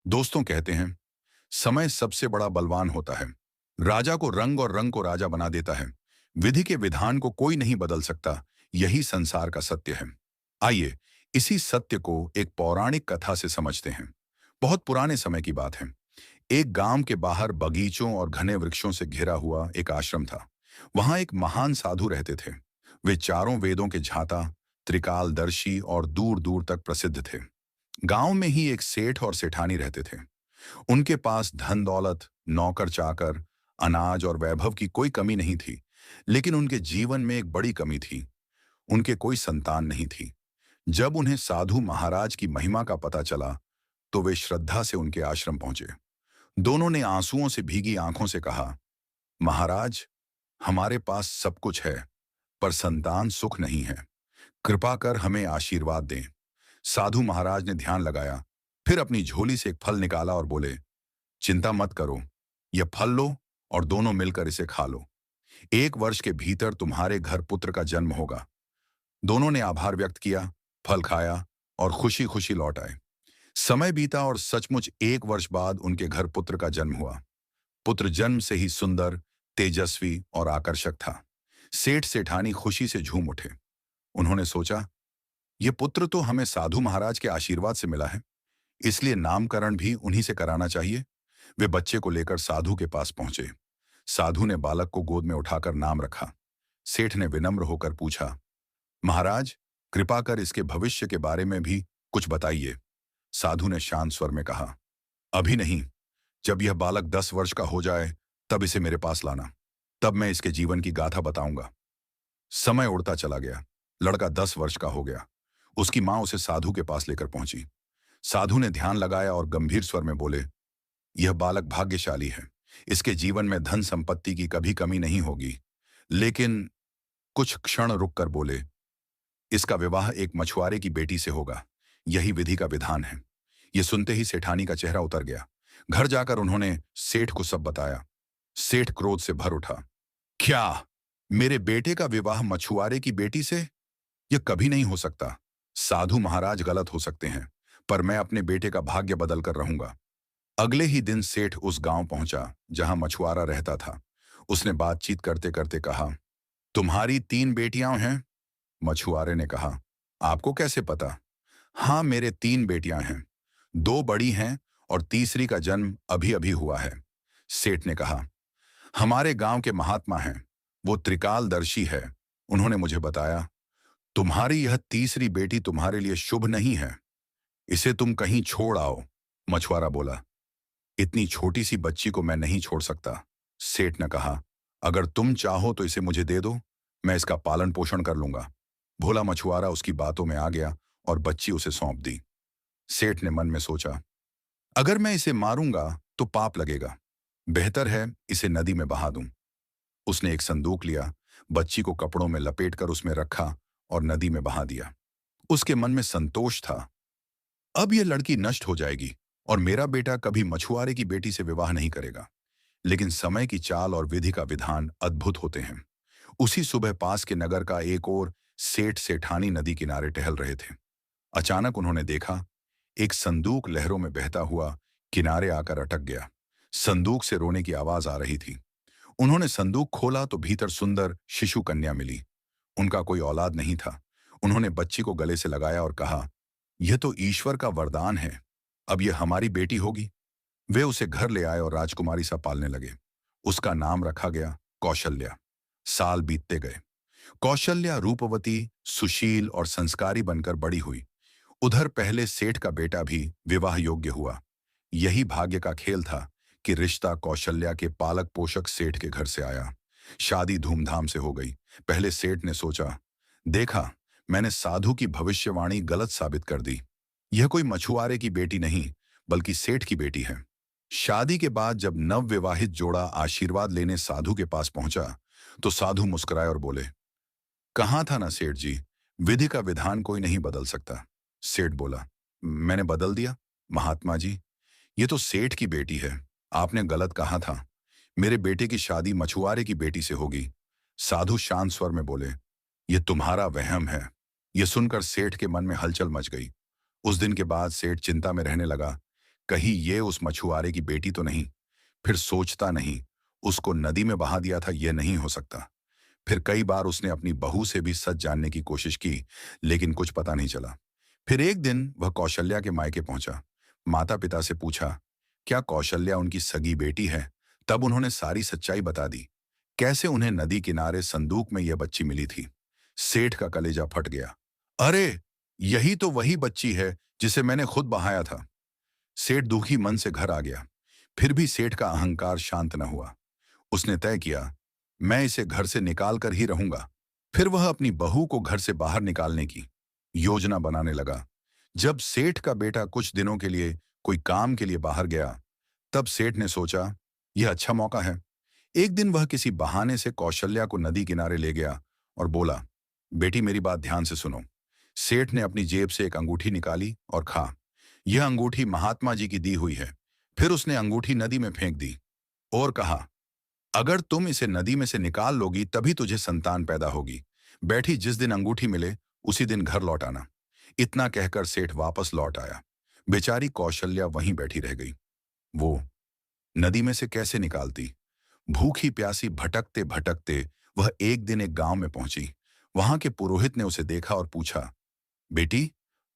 दोस्तों कहते हैं, समय सबसे बड़ा बलवान होता है। राजा को रंग और रंग को राजा बना देता है। विधि के विधान को कोई नहीं बदल सकता। यही संसार का सत्य है। आइए, इसी सत्य को एक पौराणिक कथा से समझते हैं। बहुत पुराने समय की बात है। एक गांव के बाहर बगीचों और घने वृक्षों से घिरा हुआ एक आश्रम था। वहां एक महान साधु रहते थे। वे चारों वेदों के झाता, त्रिकालदर्शी और दूर दूर तक प्रसिद्ध थे। गांव में ही एक सेठ और सेठानी रहते थे। उनके पास धन दौलत, नौकर चाकर, अनाज और वैभव की कोई कमी नहीं थी। लेकिन उनके जीवन में एक बड़ी कमी थी। उनके कोई संतान नहीं थी। जब उन्हें साधु महाराज की महिमा का पता चला, तो वे श्रद्धा से उनके आश्रम पहुंचे। दोनों ने आंसुओं से भीगी आंखों से कहा, महाराज, हमारे पास सब कुछ है, पर संतान सुख नहीं है। कृपा कर हमें आशीर्वाद दें। साधु महाराज ने ध्यान लगाया, फिर अपनी झोली से एक फल निकाला और बोले, चिंता मत करो, यह फल लो और दोनों मिलकर इसे खा लो। 1 वर्ष के भीतर तुम्हारे घर पुत्र का जन्म होगा। दोनों ने आभार व्यक्त किया, फल खाया और खुशी खुशी लौट आए। समय बीता और सचमुच 1 वर्ष बाद उनके घर पुत्र का जन्म हुआ। पुत्र जन्म से ही सुंदर, तेजस्वी और आकर्षक था। सेठ सेठानी खुशी से झूम उठे। उन्होंने सोचा, यह पुत्र तो हमें साधु महाराज के आशीर्वाद से मिला है, इसलिए नामकरण भी उन्हीं से कराना चाहिए। वे बच्चे को लेकर साधु के पास पहुंचे। साधु ने बालक को गोद में उठाकर नाम रखा। सेठ ने विनम्र होकर पूछा, महाराज, कृपा कर इसके भविष्य के बारे में भी कुछ बताइए। साधु ने शांत स्वर में कहा, अभी नहीं, जब यह बालक 10 वर्ष का हो जाए तब इसे मेरे पास लाना। तब मैं इसके जीवन की गाथा बताऊंगा। समय उड़ता चला गया। लड़का 10 वर्ष का हो गया। उसकी मां उसे साधु के पास लेकर पहुंची। साधु ने ध्यान लगाया और गंभीर स्वर में बोले, यह बालक भाग्यशाली है। इसके जीवन में धन संपत्ति की कभी कमी नहीं होगी। लेकिन कुछ क्षण रुककर बोले, इसका विवाह एक मछुआरे की बेटी से होगा। यही विधि का विधान है। यह सुनते ही सेठानी का चेहरा उतर गया। घर जाकर उन्होंने सेठ को सब बताया। सेठ क्रोध से भर उठा, क्या? मेरे बेटे का विवाह मछुआरे की बेटी से? यह कभी नहीं हो सकता। साधु महाराज गलत हो सकते हैं, पर मैं अपने बेटे का भाग्य बदल कर रहूंगा। अगले ही दिन सेठ उस गांव पहुंचा जहां मछुआरा रहता था। उसने बातचीत करते करते कहा, तुम्हारी 3 बेटियां हैं? मछुआरे ने कहा, आपको कैसे पता? हाँ, मेरे 3 बेटियां हैं। 2 बड़ी हैं और तीसरी का जन्म अभी अभी हुआ है। सेठ ने कहा, हमारे गांव के महात्मा हैं, वो त्रिकालदर्शी है। उन्होंने मुझे बताया, तुम्हारी यह तीसरी बेटी तुम्हारे लिए शुभ नहीं है। इसे तुम कहीं छोड़ आओ। मछुआरा बोला, इतनी छोटी सी बच्ची को मैं नहीं छोड़ सकता। सेठ ने कहा, अगर तुम चाहो तो इसे मुझे दे दो, मैं इसका पालन पोषण कर लूंगा। भोला मछुआरा उसकी बातों में आ गया और बच्ची उसे सौंप दी। सेठ ने मन में सोचा, अगर मैं इसे मारूंगा तो पाप लगेगा। बेहतर है इसे नदी में बहा दूं। उसने एक संदूक लिया, बच्ची को कपड़ों में लपेटकर उसमें रखा और नदी में बहा दिया। उसके मन में संतोष था, अब यह लड़की नष्ट हो जाएगी और मेरा बेटा कभी मछुआरे की बेटी से विवाह नहीं करेगा। लेकिन समय की चाल और विधि का विधान अद्भुत होते हैं। उसी सुबह पास के नगर का एक और सेठ सेठानी नदी किनारे टहल रहे थे। अचानक उन्होंने देखा, एक संदूक लहरों में बहता हुआ किनारे आकर अटक गया। संदूक से रोने की आवाज आ रही थी। उन्होंने संदूक खोला तो भीतर सुंदर शिशु कन्या मिली। उनका कोई औलाद नहीं था। उन्होंने बच्ची को गले से लगाया और कहा, यह तो ईश्वर का वरदान है, अब यह हमारी बेटी होगी। वे उसे घर ले आए और राजकुमारी सा पालने लगे। उसका नाम रखा गया कौशल्या। साल बीतते गए। कौशल्या रूपवती, सुशील और संस्कारी बनकर बड़ी हुई। उधर पहले सेठ का बेटा भी विवाह योग्य हुआ। यही भाग्य का खेल था कि रिश्ता कौशल्या के पालक पोषक सेठ के घर से आया। शादी धूमधाम से हो गई। पहले सेठ ने सोचा, देखा, मैंने साधु की भविष्यवाणी गलत साबित कर दी। यह कोई मछुआरे की बेटी नहीं, बल्कि सेठ की बेटी है। शादी के बाद जब नवविवाहित जोड़ा आशीर्वाद लेने साधु के पास पहुंचा, तो साधु मुस्कुराए और बोले, कहाँ था ना सेठ जी, विधि का विधान कोई नहीं बदल सकता। सेठ बोला, मैंने बदल दिया महात्मा जी, ये तो सेठ की बेटी है, आपने गलत कहा था। मेरे बेटे की शादी मछुआरे की बेटी से होगी। साधु शांत स्वर में बोले, ये तुम्हारा वहम है। यह सुनकर सेठ के मन में हलचल मच गई। उस दिन के बाद सेठ चिंता में रहने लगा। कहीं ये उस मछुआरे की बेटी तो नहीं। फिर सोचता नहीं, उसको नदी में बहा दिया था, यह नहीं हो सकता। फिर कई बार उसने अपनी बहू से भी सच जानने की कोशिश की, लेकिन कुछ पता नहीं चला। फिर एक दिन वह कौशल्या के मायके पहुंचा। माता पिता से पूछा, क्या कौशल्या उनकी सगी बेटी है? तब उन्होंने सारी सच्चाई बता दी। कैसे उन्हें नदी किनारे संदूक में यह बच्ची मिली थी। सेठ का कलेजा फट गया। अरे, यही तो वही बच्ची है जिसे मैंने खुद बहाया था। सेठ दुखी मन से घर आ गया। फिर भी सेठ का अहंकार शांत न हुआ। उसने तय किया, मैं इसे घर से निकाल कर ही रहूंगा। फिर वह अपनी बहू को घर से बाहर निकालने की योजना बनाने लगा। जब सेठ का बेटा कुछ दिनों के लिए कोई काम के लिए बाहर गया, तब सेठ ने सोचा, यह अच्छा मौका है। एक दिन वह किसी बहाने से कौशल्या को नदी किनारे ले गया और बोला, बेटी मेरी बात ध्यान से सुनो। सेठ ने अपनी जेब से एक अंगूठी निकाली और कहा, यह अंगूठी महात्मा जी की दी हुई है। फिर उसने अंगूठी नदी में फेंक दी और कहा, अगर तुम इसे नदी में से निकाल लोगी तभी तुझे संतान पैदा होगी। बैठी जिस दिन अंगूठी मिले उसी दिन घर लौट आना। इतना कहकर सेठ वापस लौट आया। बेचारी कौशल्या वहीं बैठी रह गई। वो नदी में से कैसे निकालती? भूखी प्यासी भटकते भटकते वह एक दिन एक गांव में पहुंची। वहां के पुरोहित ने उसे देखा और पूछा, बेटी,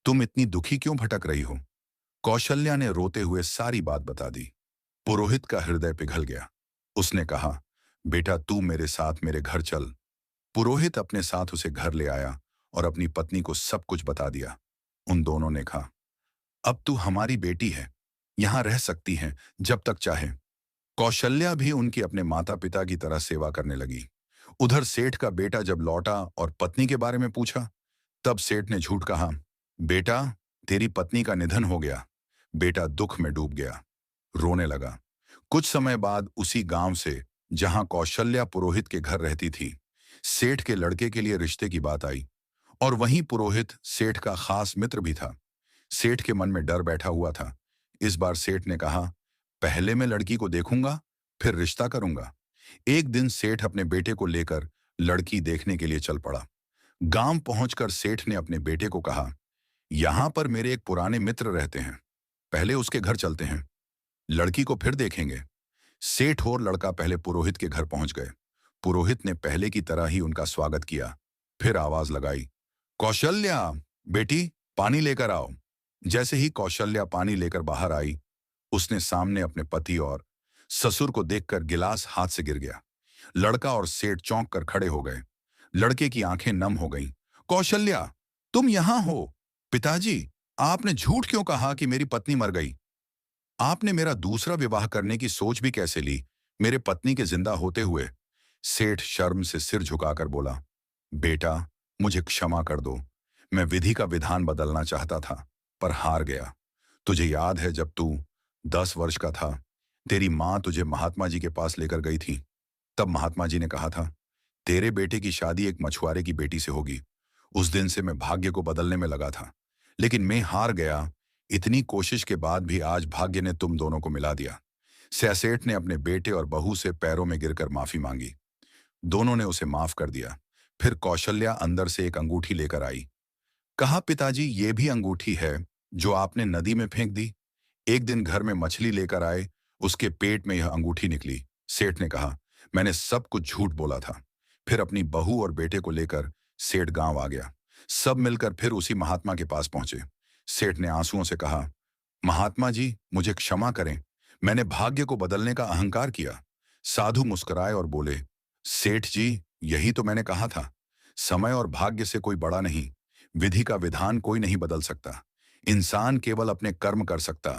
तुम इतनी दुखी क्यों भटक रही हो? कौशल्या ने रोते हुए सारी बात बता दी। पुरोहित का हृदय पिघल गया। उसने कहा, बेटा तू मेरे साथ मेरे घर चल। पुरोहित अपने साथ उसे घर ले आया और अपनी पत्नी को सब कुछ बता दिया। उन दोनों ने कहा, अब तू हमारी बेटी है, यहां रह सकती है जब तक चाहे। कौशल्या भी उनकी अपने माता पिता की तरह सेवा करने लगी। उधर सेठ का बेटा जब लौटा और पत्नी के बारे में पूछा, तब सेठ ने झूठ कहा, बेटा तेरी पत्नी का निधन हो गया। बेटा दुख में डूब गया, रोने लगा। कुछ समय बाद उसी गांव से, जहां कौशल्या पुरोहित के घर रहती थी, सेठ के लड़के के लिए रिश्ते की बात आई। और वहीं पुरोहित सेठ का खास मित्र भी था। सेठ के मन में डर बैठा हुआ था। इस बार सेठ ने कहा, पहले मैं लड़की को देखूंगा, फिर रिश्ता करूंगा। एक दिन सेठ अपने बेटे को लेकर लड़की देखने के लिए चल पड़ा। गांव पहुंचकर सेठ ने अपने बेटे को कहा, यहां पर मेरे एक पुराने मित्र रहते हैं, पहले उसके घर चलते हैं, लड़की को फिर देखेंगे। सेठ और लड़का पहले पुरोहित के घर पहुंच गए। पुरोहित ने पहले की तरह ही उनका स्वागत किया। फिर आवाज लगाई, कौशल्या बेटी, पानी लेकर आओ। जैसे ही कौशल्या पानी लेकर बाहर आई, उसने सामने अपने पति और ससुर को देखकर गिलास हाथ से गिर गया। लड़का और सेठ चौंक कर खड़े हो गए। लड़के की आंखें नम हो गईं। कौशल्या, तुम यहां हो? पिताजी, आपने झूठ क्यों कहा कि मेरी पत्नी मर गई? आपने मेरा दूसरा विवाह करने की सोच भी कैसे ली, मेरे पत्नी के जिंदा होते हुए? सेठ शर्म से सिर झुकाकर बोला, बेटा मुझे क्षमा कर दो। मैं विधि का विधान बदलना चाहता था, पर हार गया। तुझे याद है जब तू 10 वर्ष का था, तेरी माँ तुझे महात्मा जी के पास लेकर गई थी। तब महात्मा जी ने कहा था, तेरे बेटे की शादी एक मछुआरे की बेटी से होगी। उस दिन से मैं भाग्य को बदलने में लगा था, लेकिन मैं हार गया। इतनी कोशिश के बाद भी आज भाग्य ने तुम दोनों को मिला दिया। सेठ ने अपने बेटे और बहू से पैरों में गिरकर माफी मांगी। दोनों ने उसे माफ कर दिया। फिर कौशल्या अंदर से एक अंगूठी लेकर आई। कहा, पिताजी ये भी अंगूठी है जो आपने नदी में फेंक दी। एक दिन घर में मछली लेकर आए, उसके पेट में यह अंगूठी निकली। सेठ ने कहा, मैंने सब कुछ झूठ बोला था। फिर अपनी बहू और बेटे को लेकर सेठ गांव आ गया। सब मिलकर फिर उसी महात्मा के पास पहुंचे। सेठ ने आंसुओं से कहा, महात्मा जी मुझे क्षमा करें, मैंने भाग्य को बदलने का अहंकार किया। साधु मुस्कुराए और बोले, सेठ जी यही तो मैंने कहा था, समय और भाग्य से कोई बड़ा नहीं, विधि का विधान कोई नहीं बदल सकता। इंसान केवल अपने कर्म कर सकता